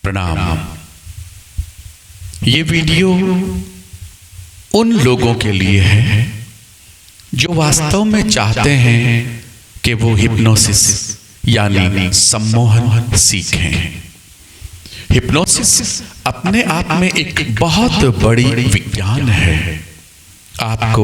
प्रणाम। ये वीडियो उन लोगों के लिए है जो वास्तव में चाहते हैं कि वो हिप्नोसिस यानी सम्मोहन सीखें। हिप्नोसिस अपने आप में एक बहुत बड़ी विज्ञान है। आपको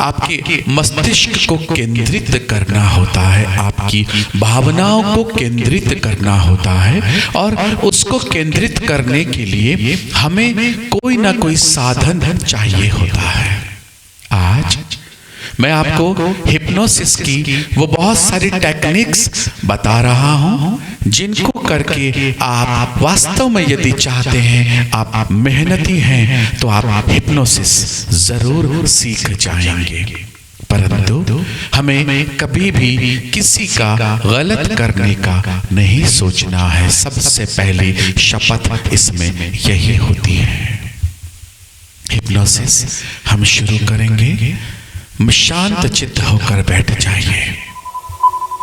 आपके मस्तिष्क को केंद्रित करना होता है, आपकी भावनाओं को केंद्रित करना होता है, और उसको केंद्रित करने के लिए हमें कोई ना कोई साधन चाहिए होता है। आज मैं आपको हिप्नोसिस की वो बहुत सारी टेक्निक्स बता रहा हूं जिनको करके आप वास्तव में यदि चाहते हैं, आप मेहनती हैं, तो आप हिप्नोसिस जरूर सीख जाएंगे। परंतु हमें कभी भी किसी का गलत करने का नहीं सोचना है। सबसे पहली शपथ इसमें यही होती है। हिप्नोसिस हम शुरू करेंगे। शांत चित्त होकर बैठ जाइए।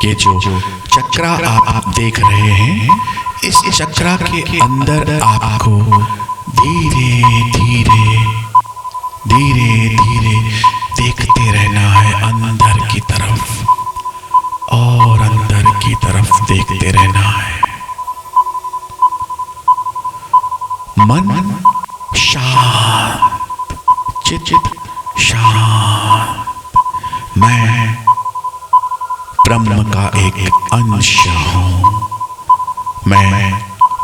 ये जो चक्रा आप देख रहे हैं, इस चक्रा के अंदर आपको धीरे धीरे धीरे धीरे देखते रहना है, अंदर की तरफ और अंदर की तरफ देखते रहना है। मन शांत, चित्त शांत। मैं ब्रह्म का एक अंश हूँ। मैं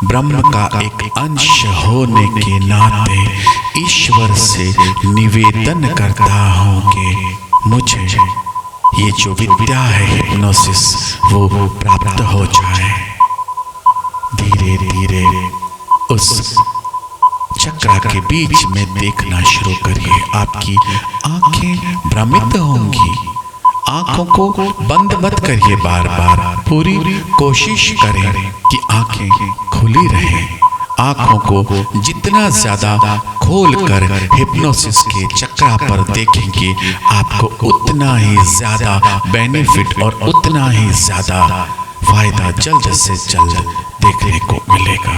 ब्रह्म का एक अंश होने के नाते ईश्वर से निवेदन करता हूँ कि मुझे ये जो विद्या है हिप्नोसिस वो प्राप्त हो जाए। धीरे धीरे उस चक्रा के बीच में देखना शुरू करिए। आपकी आंखें भ्रमित होंगी। आंखों को बंद मत करिए बार बार। पूरी कोशिश करें कि आंखें खुली रहें। आंखों को जितना ज्यादा खोलकर हिप्नोसिस के चक्रा पर देखेंगे, आपको उतना ही ज्यादा बेनिफिट और उतना ही ज्यादा फायदा जल्द से जल्द देखने को मिलेगा।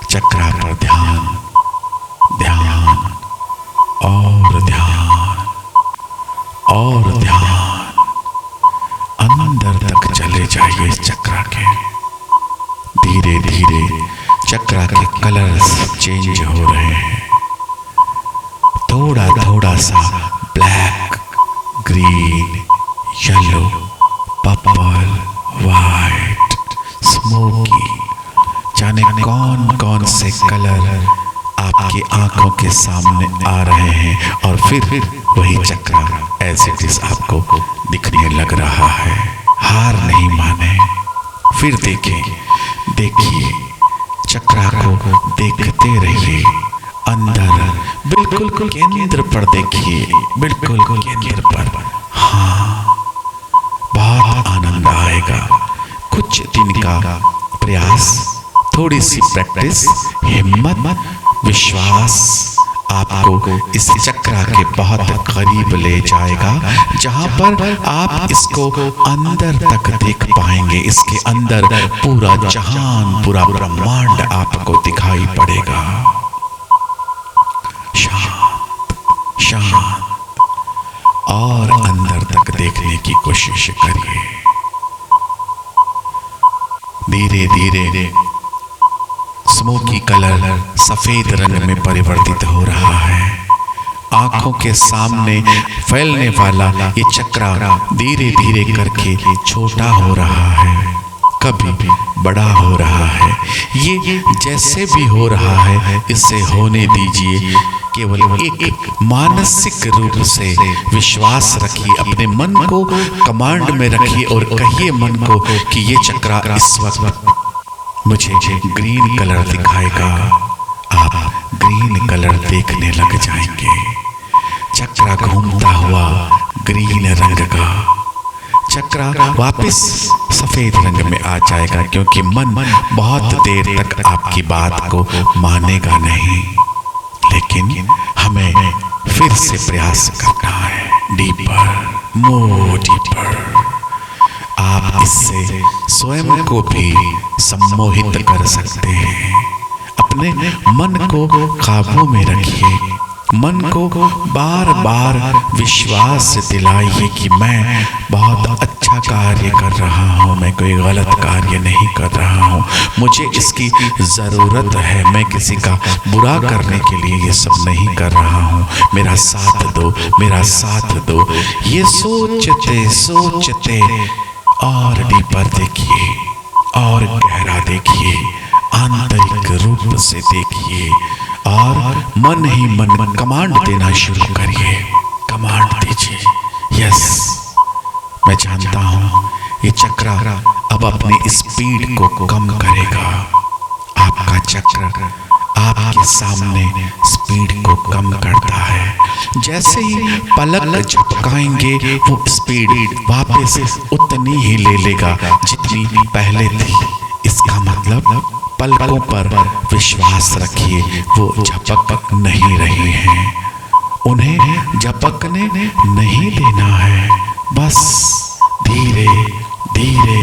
चक्रा पर ध्यान, ध्यान और ध्यान और ध्यान। अंदर तक चले जाइए इस चक्रा के। धीरे धीरे चक्रा के कलर्स चेंज हो रहे हैं। थोड़ा थोड़ा सा black, green, yellow, purple, white, smoky, जाने कौन कौन से कलर आपकी आंखों के सामने आ रहे हैं, और फिर वही चक्रा एज इट इज आपको दिखने लग रहा है। हार नहीं माने, फिर देखिए चक्रा को देखते रहिए। अंदर बिल्कुल केंद्र पर देखिए, बिल्कुल केंद्र पर। हाँ, बहुत आनंद आएगा। कुछ दिन का प्रयास, थोड़ी सी प्रैक्टिस, हिम्मत, विश्वास आपको इस चक्रा के बहुत करीब ले जाएगा, जहां पर आप इसको अंदर तक देख पाएंगे। इसके अंदर पूरा जहान, पूरा ब्रह्मांड आपको दिखाई पड़ेगा। शांत शांत और अंदर तक देखने की कोशिश करिए। धीरे धीरे स्मोकी कलर सफेद रंग में परिवर्तित हो रहा है। आंखों के सामने फैलने वाला ये चक्रा धीरे धीरे करके छोटा हो रहा है, कभी बड़ा हो रहा है। ये जैसे भी हो रहा है, इसे होने दीजिए। केवल एक मानसिक रूप से विश्वास रखिए, अपने मन को कमांड में रखिए और कहिए मन को कि ये चक्रा इस वक्त मुझे ग्रीन कलर दिखाएगा। आप ग्रीन कलर देखने लग जाएंगे। चक्रा घूमता हुआ ग्रीन रंग का, चक्रा वापस सफेद रंग में आ जाएगा, क्योंकि मन बहुत देर तक आपकी बात को मानेगा नहीं। लेकिन हमें फिर से प्रयास करना है। Deeper, more deeper. आप इससे स्वयं को भी सम्मोहित कर सकते हैं। अपने मन को काबू में रखिए। मन को बार बार विश्वास दिलाइए कि मैं बहुत अच्छा कार्य कर रहा हूँ, मैं कोई गलत कार्य नहीं कर रहा हूँ, मुझे इसकी ज़रूरत है, मैं किसी का बुरा करने के लिए ये सब नहीं कर रहा हूँ, मेरा साथ दो, मेरा साथ दो। ये सोचते सोचते और डीपर देखिए, और गहरा देखिए, आंतरिक रूप से देखिए, और मन ही मन कमांड देना शुरू करिए। कमांड दीजिए। यस, मैं जानता हूँ ये चक्र अब अपनी स्पीड को कम करेगा। आपका चक्र आपके सामने स्पीड को कम करता है। जैसे ही पलक झपकाएंगे वो स्पीड वापस उतनी ही ले लेगा जितनी पहले थी। इसका मतलब पलकों पर विश्वास रखिए, वो झपक नहीं रही हैं, उन्हें झपकने नहीं देना है। बस धीरे धीरे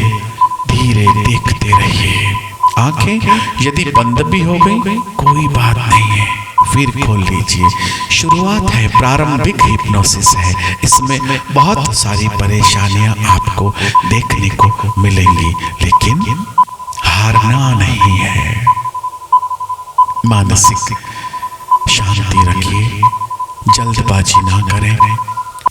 धीरे देखते रहिए। आंखें यदि बंद भी हो गई कोई बात नहीं है, फिर खोल लीजिए। शुरुआत है, प्रारंभिक हिप्नोसिस है, इसमें बहुत सारी परेशानियां आपको देखने को मिलेंगी, लेकिन हारना नहीं है। मानसिक शांति रखिए, जल्दबाजी ना करें।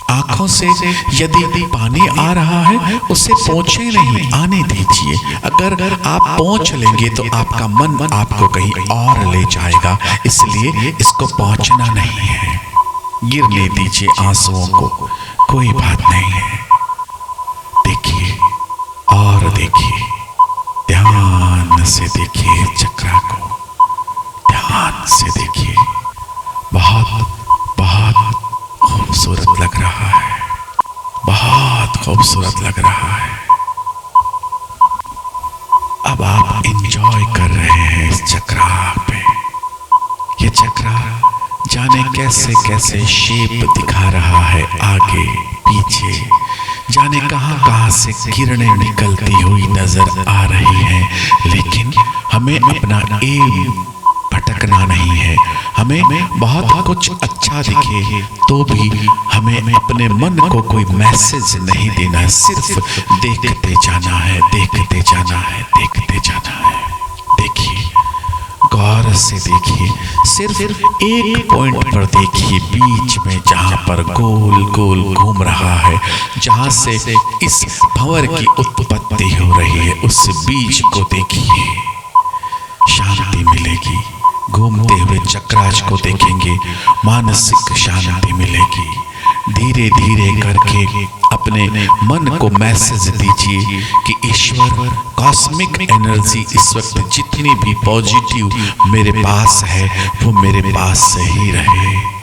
आंखों से यदि पानी आ रहा है उसे पोंछे नहीं, आने दीजिए। अगर आप पोंछ लेंगे तो आपका मन आपको कहीं और ले जाएगा, इसलिए इसको पोंछना नहीं है। गिरने दीजिए आंसुओं को, कोई बात नहीं है। देखिए और देखिए, ध्यान से देखिए चक्र को, ध्यान से देखिए। बहुत बहुत खूबसूरत लग रहा है, बहुत खूबसूरत लग रहा है। अब आप एंजॉय कर रहे हैं इस चक्र पे। ये चक्र जाने कैसे कैसे शेप दिखा रहा है, आगे पीछे, जाने कहां कहां से किरणें निकलती हुई नजर आ रही हैं, लेकिन हमें अपना एम भटकना नहीं है। हमें बहुत कुछ अच्छा दिखे तो भी हमें अपने मन को कोई मैसेज नहीं देना, सिर्फ देखते जाना है, देखते जाना है, देखते जाना है। देखिए, गौर से देखिए, सिर्फ एक पॉइंट पर देखिए, बीच में जहां पर गोल गोल घूम रहा है, जहां से इस भंवर की उत्पत्ति हो रही है, उस बीज को देखिए, शांति मिलेगी। घूमते हुए चक्राज को देखेंगे, मानसिक शांति मिलेगी। धीरे धीरे करके अपने मन को मैसेज दीजिए कि ईश्वर, कॉस्मिक एनर्जी इस वक्त जितनी भी पॉजिटिव मेरे पास है वो मेरे पास ही रहे।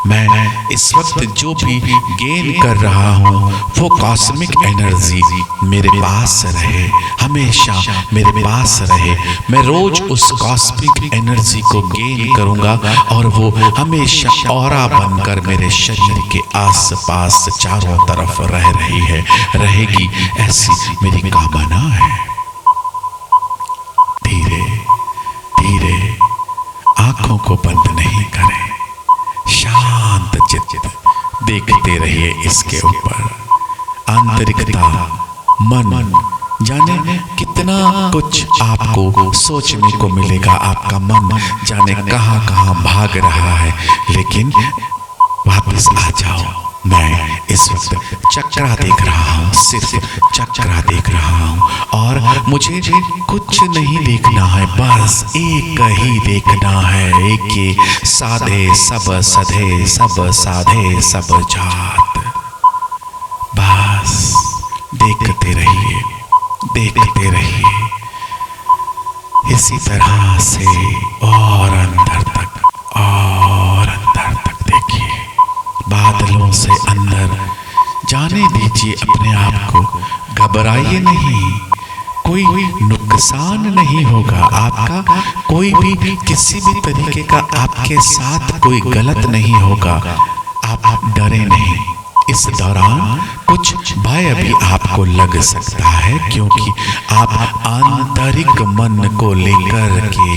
मैं इस वक्त जो भी गेन कर रहा हूँ वो कॉस्मिक एनर्जी मेरे पास रहे, हमेशा मेरे पास रहे। मैं रोज उस कॉस्मिक एनर्जी को गेन करूँगा और वो हमेशा ऑरा बनकर मेरे शरीर के आसपास चारों तरफ रह रही है, रहेगी, ऐसी मेरी कामना है। धीरे धीरे आंखों को बंद नहीं करें, शांत चित्त देखते रहिए इसके ऊपर। आंतरिकता, मन, जाने कितना कुछ आपको सोचने को मिलेगा। आपका मन जाने कहां कहां भाग रहा है, लेकिन वापस आ जाओ। मैं इस वक्त चक्रा देख रहा हूँ, सिर्फ चक्रा देख रहा हूँ, और मुझे कुछ नहीं देखना है, बस एक ही देखना है। एक ये साधे सब सधे, सब साधे सब जात। बस देखते रहिए, देखते रहिए, इसी तरह से और अंदर तक, और अंदर तक देखिए। बादलों से अंदर जाने दीजिए अपने आप को, घबराइए नहीं, कोई नुकसान नहीं होगा आपका, कोई भी किसी भी तरीके का आपके साथ कोई गलत नहीं होगा। आप डरे नहीं। इस दौरान कुछ भय भी आपको लग सकता है, क्योंकि आप आंतरिक मन को लेकर के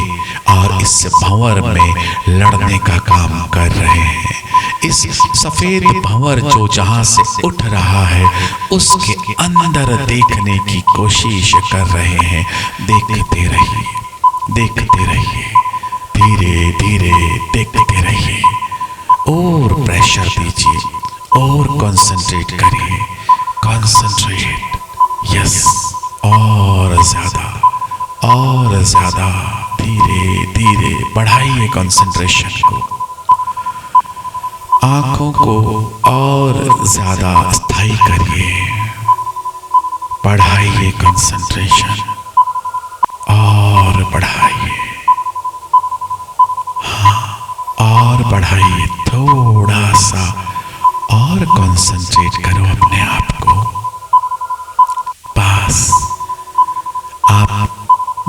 और इस भंवर में लड़ने का काम कर रहे हैं। इस सफेद भंवर जो जहां से उठ रहा है उसके अंदर देखने की कोशिश कर रहे हैं। देखते रहिए, देखते रहिए, धीरे धीरे देखते रहिए। और प्रेशर दीजिए और कंसंट्रेट करिए, कंसंट्रेट, यस, और ज्यादा धीरे धीरे बढ़ाइए कंसंट्रेशन को। आंखों को और ज्यादा स्थायी करिए, बढ़ाइए कंसंट्रेशन और बढ़ाइए, हाँ, और बढ़ाइए, थोड़ा सा और कंसंट्रेट करो अपने आप को। पास, आप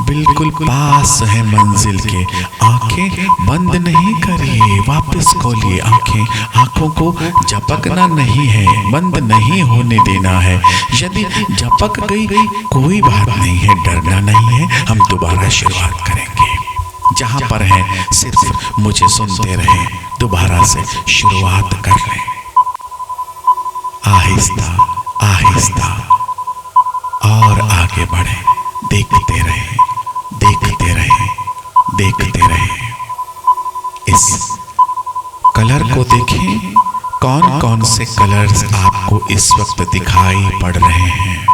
बिल्कुल पास है मंजिल के। आंखें बंद नहीं करिए, वापस खोलिए आंखें। आंखों को झपकना नहीं है, बंद नहीं होने देना है। यदि झपक गई कोई बात नहीं है, डरना नहीं है। हम दोबारा शुरुआत करेंगे। जहां पर हैं सिर्फ मुझे सुनते रहें, दोबारा से शुरुआत कर लें। आहिस्ता आहिस्ता और आगे बढ़े, देखते रहे, देखते रहे, देखते रहे। इस कलर को देखें, कौन कौन से कलर्स आपको इस वक्त दिखाई पड़ रहे हैं।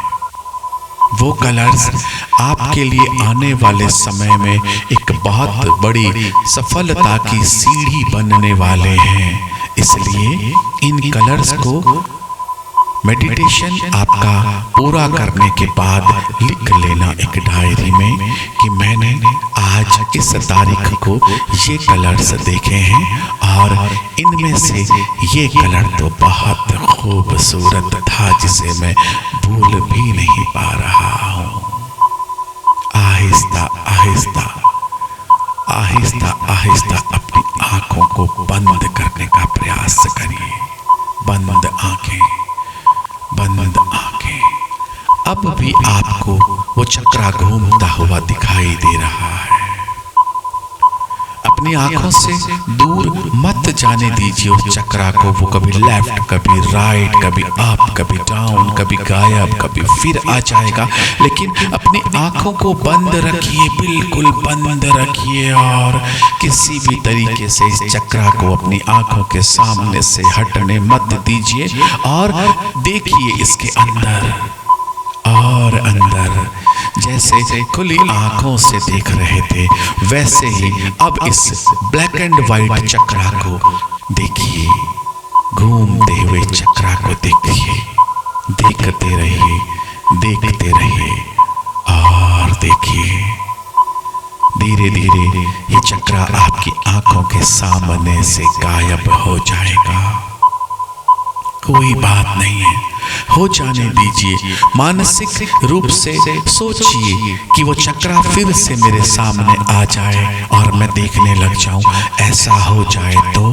वो कलर्स आपके लिए आने वाले समय में एक बहुत बड़ी सफलता की सीढ़ी बनने वाले हैं। इसलिए इन कलर्स को मेडिटेशन आपका पूरा करने के बाद लिख लेना एक डायरी में कि मैंने आज इस तारीख को ये कलर्स देखे हैं और इनमें से ये कलर तो बहुत खूबसूरत था जिसे मैं भूल भी नहीं पा रहा हूँ। आहिस्ता आहिस्ता आहिस्ता आहिस्ता अपनी आंखों को बंद करने का प्रयास करिए। बंद आंखें, बंद आंखें। अब भी आपको वो चक्रा घूमता हुआ दिखाई दे रहा है। अपनी आंखों से दूर मत जाने दीजिए उस चक्रा को। वो कभी लेफ्ट, कभी राइट, कभी अप, कभी डाउन, कभी गायब, कभी फिर आ जाएगा। लेकिन अपनी आंखों को बंद रखिए, बिल्कुल बंद रखिए और किसी भी तरीके से इस चक्रा को अपनी आंखों के सामने से हटने मत दीजिए और देखिए इसके अंदर और अंदर। जैसे खुली आंखों से देख रहे थे वैसे ही अब इस ब्लैक एंड व्हाइट चक्रा को देखिए, घूमते हुए चक्रा को देखिए। देखते रहिए, देखते रहिए और देखिए। धीरे धीरे ये चक्रा आपकी आंखों के सामने से गायब हो जाएगा। कोई बात नहीं है, हो जाने दीजिए। मानसिक रूप से सोचिए कि वो चक्रा फिर से मेरे सामने आ जाए और मैं देखने लग जाऊं। ऐसा हो जाए तो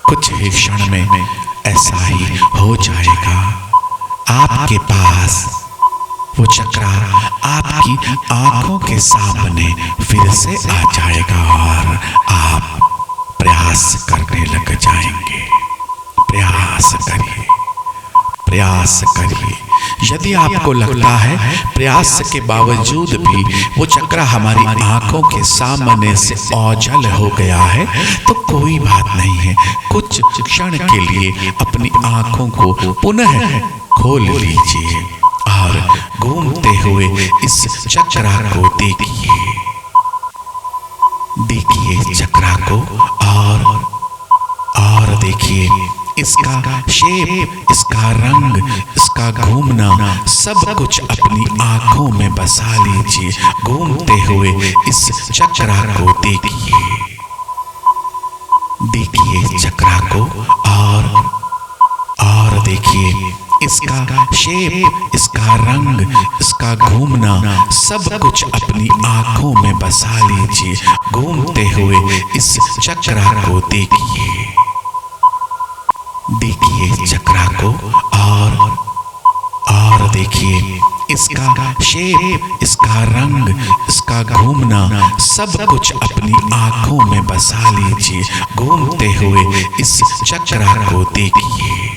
कुछ ही क्षण में ऐसा ही हो जाएगा। आपके पास वो चक्रा आपकी आंखों के सामने फिर से आ जाएगा और आप प्रयास करने लग जाएंगे। प्रयास करिए, प्रयास करिए। यदि आपको लगता है प्रयास के बावजूद भी वो चक्रा हमारी आंखों के सामने से ओझल हो गया है तो कोई बात नहीं है। कुछ क्षण के लिए अपनी आंखों को पुनः खोल लीजिए और घूमते हुए इस चक्रा को देखिए। देखिए चक्रा को और देखिए इसका शेप, इसका रंग, इसका घूमना, सब कुछ अपनी आंखों में बसा लीजिए। घूमते हुए इस चक्रा को देखिए। देखिए चक्रा को और देखिए इसका शेप, इसका रंग, इसका घूमना, सब कुछ अपनी आंखों में बसा लीजिए। घूमते हुए इस चक्रा को देखिए। देखिए चक्रा को और देखिए इसका शेप, इसका रंग, इसका घूमना, सब कुछ अपनी आंखों में बसा लीजिए। घूमते हुए इस चक्रा को देखिए।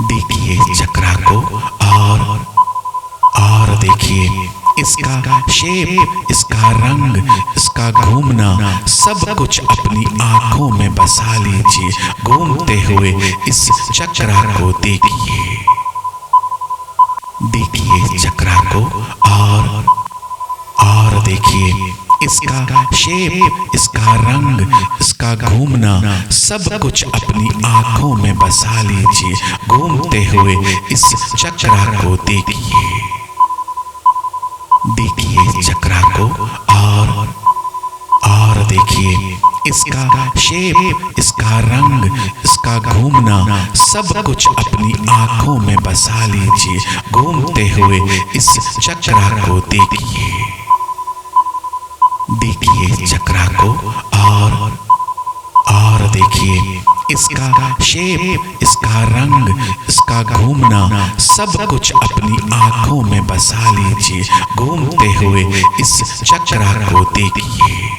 देखिए चक्रा को और देखिए इसका शेप, इसका रंग, इसका घूमना, सब कुछ अपनी आंखों में बसा लीजिए। घूमते हुए इस चक्रा को देखिए। देखिए चक्रा को और देखिए इसका शेप, इसका रंग, इसका घूमना, सब कुछ अपनी आंखों में बसा लीजिए। घूमते हुए इस चक्रा को देखिए। देखिए चक्रा को और देखिए इसका शेप, इसका रंग, इसका घूमना, सब कुछ अपनी आंखों में बसा लीजिए। घूमते हुए इस चक्रा को देखिए। देखिए चक्रा को और देखिए इसका शेप, इसका रंग, इसका घूमना, सब कुछ अपनी आंखों में बसा लीजिए। घूमते हुए इस चक्रा को देखिए।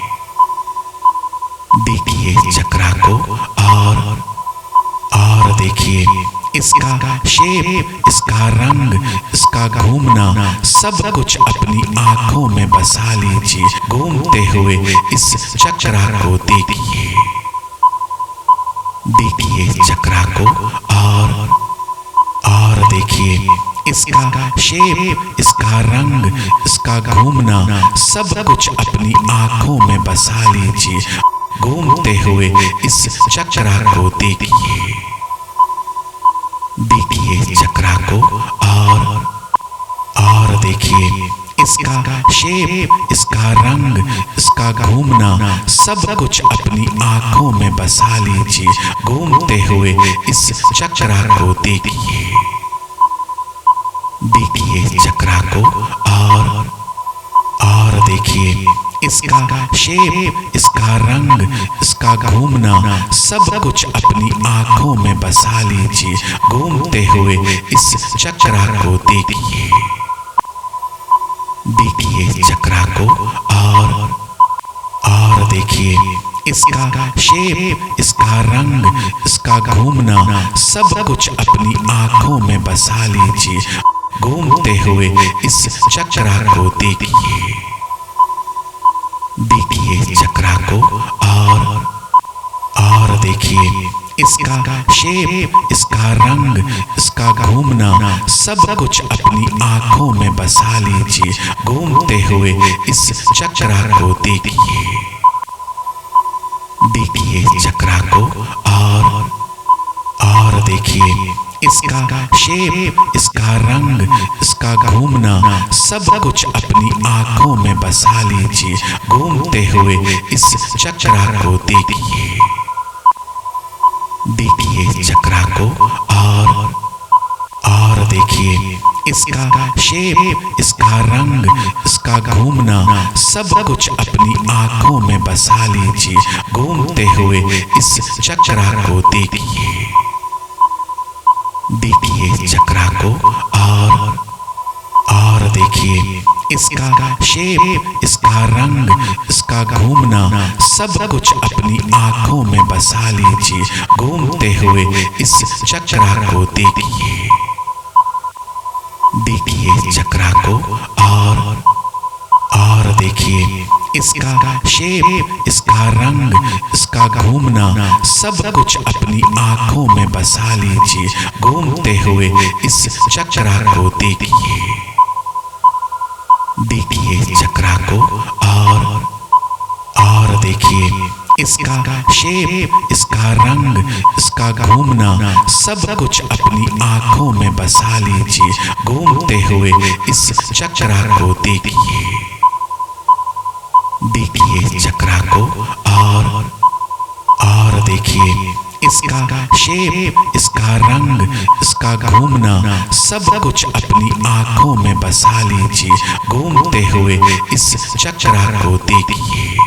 देखिए चक्रा को और देखिए इसका शेप, इसका रंग, इसका घूमना, सब कुछ अपनी आंखों में बसा लीजिए। घूमते हुए इस चक्रा को देखिए। देखिए चक्रा को और देखिए इसका शेप, इसका रंग, इसका घूमना, सब कुछ अपनी आंखों में बसा लीजिए। घूमते हुए इस चक्रा को देखिए। देखिए चक्रा को और देखिए इसका शेप, इसका रंग, इसका घूमना, सब कुछ अपनी आंखों में बसा लीजिए। घूमते हुए इस चक्रा को देखिए। देखिए चक्रा को और देखिए इसका शेप, इसका रंग, इसका घूमना, सब कुछ अपनी आंखों में बसा लीजिए। घूमते हुए इस चक्रा को देखिए। देखिए चक्रा को और देखिए इसका शेप, इसका रंग, इसका घूमना, सब कुछ अपनी आंखों में बसा लीजिए। घूमते हुए इस चक्रा को देखिए। देखिए चक्रा को और देखिए इसका शेप, इसका रंग, इसका घूमना, सब कुछ अपनी आंखों में बसा लीजिए। घूमते हुए इस चक्रा को देखिए। देखिए चक्रा को और देखिए इसका शेप, इसका रंग, इसका घूमना, सब कुछ अपनी आंखों में बसा लीजिए। घूमते हुए इस चक्रा को देखिए। देखिए चक्रा को और देखिए इसका शेप, इसका रंग, इसका घूमना, सब कुछ अपनी आंखों में बसा लीजिए। घूमते हुए इस चक्रा को देखिए। देखिए चक्रा को और देखिए इसका शेप, इसका रंग, इसका घूमना, सब कुछ अपनी आंखों में बसा लीजिए। घूमते हुए इस चक्रा को देखिए। देखिए चक्रा को और देखिए इसका शेप, इसका रंग, इसका घूमना, सब कुछ अपनी आंखों में बसा लीजिए। घूमते हुए इस चक्रा को देखिए। देखिए चक्रा को और देखिए इसका शेप, इसका रंग, इसका घूमना, सब कुछ अपनी आंखों में बसा लीजिए। घूमते हुए इस चक्रा को देखिए। देखिए चक्रा को और देखिए इसका शेप, इसका रंग, इसका घूमना, सब कुछ अपनी आंखों में बसा लीजिए। घूमते हुए इस चक्रा को देखिए।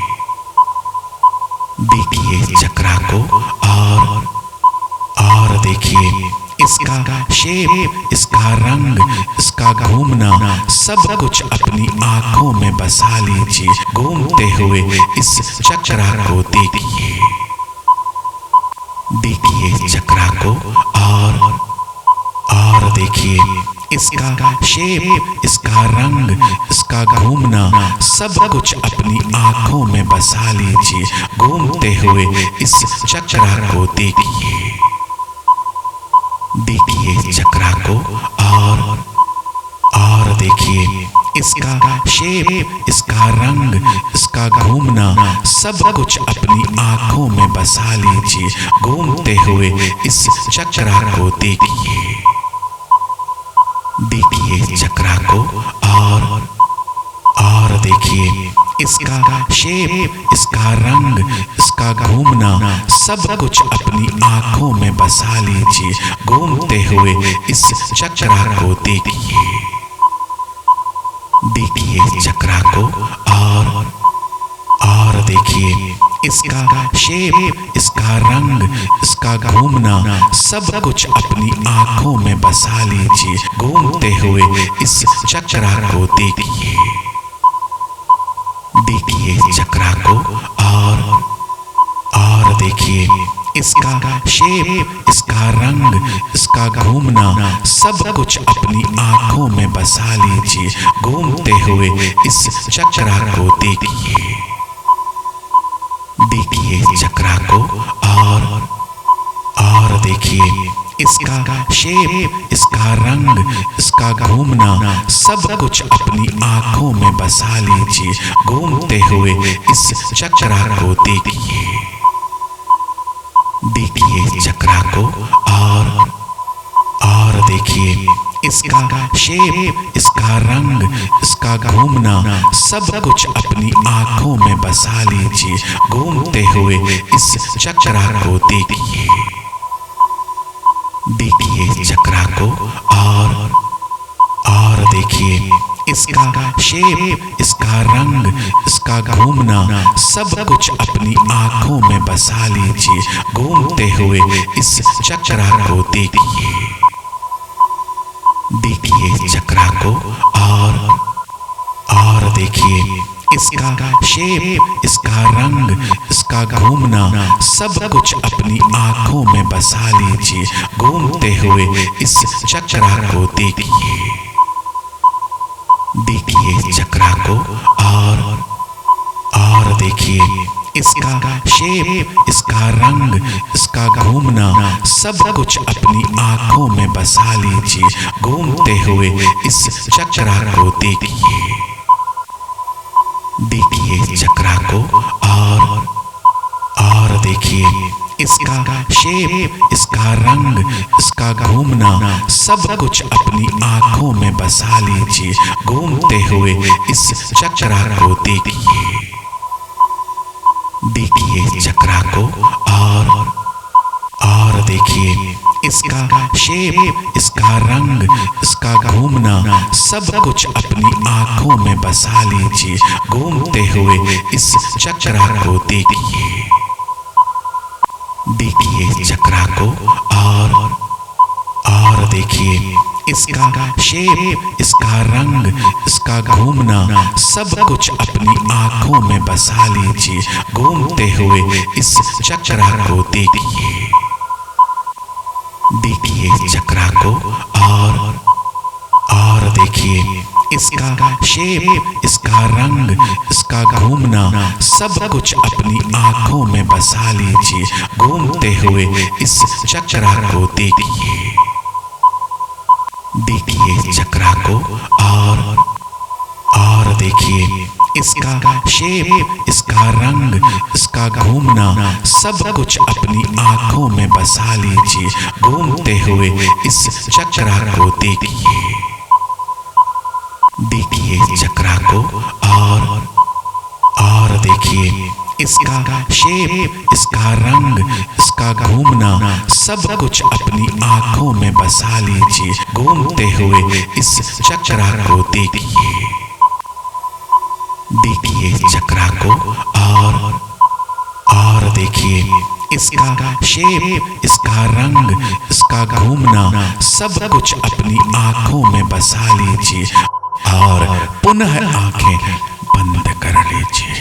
देखिए चक्रा को देखिए इसका शेप, इसका रंग, इसका घूमना, सब कुछ अपनी आंखों में बसा लीजिए। घूमते हुए इस चक्रा को देखिए, देखिए चक्रा को और देखिए इसका शेप, इसका रंग, इसका घूमना, सब कुछ अपनी आंखों में बसा लीजिए। घूमते हुए इस चक्रा को देखिए, देखिए चक्रा को और देखिए इसका शेप, इसका रंग, इसका घूमना, सब कुछ अपनी आंखों में बसा लीजिए। घूमते हुए इस चक्रा को देखिए, देखिए चक्रा को और देखिए इसका शेप, इसका रंग, इसका घूमना, सब कुछ अपनी आंखों में बसा लीजिए। घूमते हुए इस चक्रा को देखिए, देखिए चक्रा को और देखिए इसका शेप, इसका रंग, इसका घूमना, सब कुछ अपनी आंखों में बसा लीजिए। घूमते हुए इस चक्रा को देखिए, देखिए चक्रा को और देखिए इसका शेप, इसका रंग, इसका घूमना, सब कुछ अपनी आंखों में बसा लीजिए। घूमते हुए इस चक्रा को देखिए, देखिए चक्रा को और देखिए इसका शेप, इसका रंग, इसका घूमना, सब कुछ अपनी आंखों में बसा लीजिए। घूमते हुए इस चक्रा को देखिए, देखिए चक्रा को और देखिए इसका शेप, इसका रंग, इसका घूमना, सब कुछ अपनी आंखों में बसा लीजिए। घूमते हुए इस चक्रा को देखिए, देखिए चक्रा को और देखिए इसका शेप, इसका रंग, इसका घूमना, सब कुछ अपनी आंखों में बसा लीजिए। घूमते हुए इस चक्रा को देखिए, देखिए चक्रा को और देखिए इसका शेप, इसका रंग, इसका घूमना, सब कुछ अपनी आंखों में बसा लीजिए। घूमते हुए इस चक्रा को देखिए, देखिए चक्रा को और देखिए इसका शेप, इसका रंग, इसका घूमना, सब कुछ अपनी आंखों में बसा लीजिए। घूमते हुए इस चक्रा को देखिए, देखिए चक्रा को और देखिए इसका शेप, इसका रंग, इसका घूमना, सब कुछ अपनी आंखों में बसा लीजिए। घूमते हुए इस चक्रा को देखिए, देखिए चक्रा को और देखिए इसका शेप, इसका रंग, इसका घूमना, सब कुछ अपनी आंखों में बसा लीजिए। घूमते हुए इस चक्रा को देखिए, देखिए चक्रा को और देखिए इसका शेप, इसका रंग, इसका घूमना, सब कुछ अपनी आंखों में बसा लीजिए। घूमते हुए इस चक्रा को देखिए, देखिए चक्रा को और देखिए इसका शेप, इसका रंग, इसका घूमना, सब कुछ अपनी आंखों में बसा लीजिए। घूमते हुए इस चक्रा को देखिए, देखिए चक्रा को और देखिए इसका शेप, इसका रंग, इसका घूमना, सब कुछ अपनी आंखों में बसा लीजिए। घूमते हुए इस चक्रा को देखिए, देखिए चक्रा को और देखिए इसका शेप, इसका रंग, इसका घूमना, सब कुछ अपनी आंखों में बसा लीजिए। घूमते हुए इस चक्रा को देखिए, देखिए चक्रा को और देखिए इसका शेप, इसका रंग, इसका घूमना, सब कुछ अपनी आंखों में बसा लीजिए और पुनः आंखें बंद कर लीजिए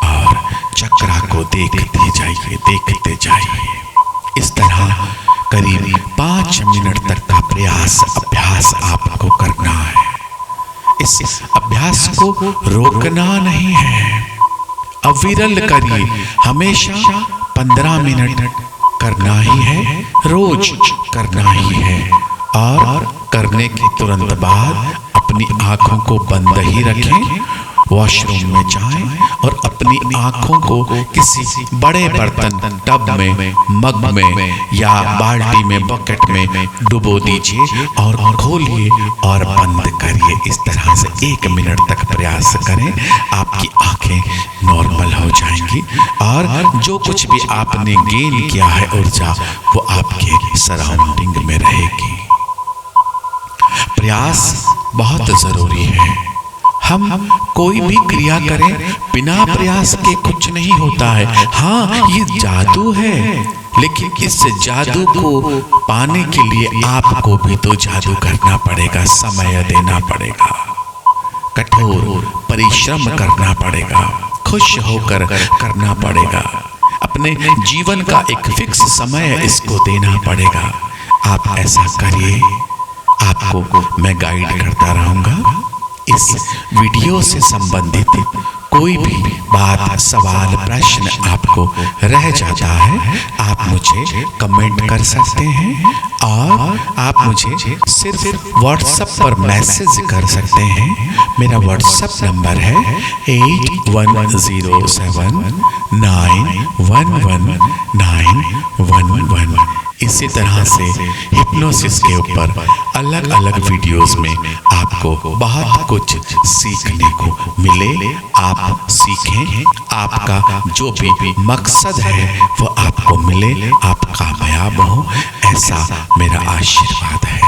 और चक्रा को देखते जाइए। इस तरह करीब 5 मिनट तक का अभ्यास आपको करना है। इस अभ्यास को रोकना नहीं है, अविरल करिए। हमेशा 15 मिनट करना ही है, रोज करना ही है। और करने के तुरंत बाद अपनी आंखों को बंद ही रखें, वॉशरूम में जाएं और अपनी आंखों को किसी बड़े बर्तन, टब में, मग में या बाल्टी में, बकेट में डुबो दीजिए और खोलिए और बंद करिए। इस तरह से 1 मिनट तक प्रयास करें, आपकी आंखें नॉर्मल हो जाएंगी और जो कुछ भी आपने गेन किया है ऊर्जा, वो आपके सराउंडिंग में रहेगी। प्रयास बहुत जरूरी है। हम कोई भी क्रिया करें, बिना प्रयास के कुछ नहीं होता है। हाँ, ये जादू है, लेकिन इस जादू को पाने के लिए आपको भी तो जादू करना पड़ेगा, समय देना पड़ेगा, कठोर परिश्रम करना पड़ेगा, खुश होकर करना पड़ेगा, अपने जीवन का एक फिक्स समय इसको देना पड़ेगा। आप ऐसा करिए, आपको मैं गाइड करता रहूंगा। इस वीडियो से संबंधित कोई भी बात, सवाल, प्रश्न आपको रह जाता है, आप मुझे कमेंट कर सकते हैं और आप मुझे सिर्फ व्हाट्सएप पर मैसेज कर सकते हैं। मेरा व्हाट्सएप नंबर है 8107911911। इसी तरह से हिप्नोसिस के ऊपर अलग अलग वीडियोस में आपको बहुत कुछ सीखने को मिले। आप सीखें, आपका जो भी मकसद है वो आपको मिले, आप कामयाब हो, ऐसा मेरा आशीर्वाद है।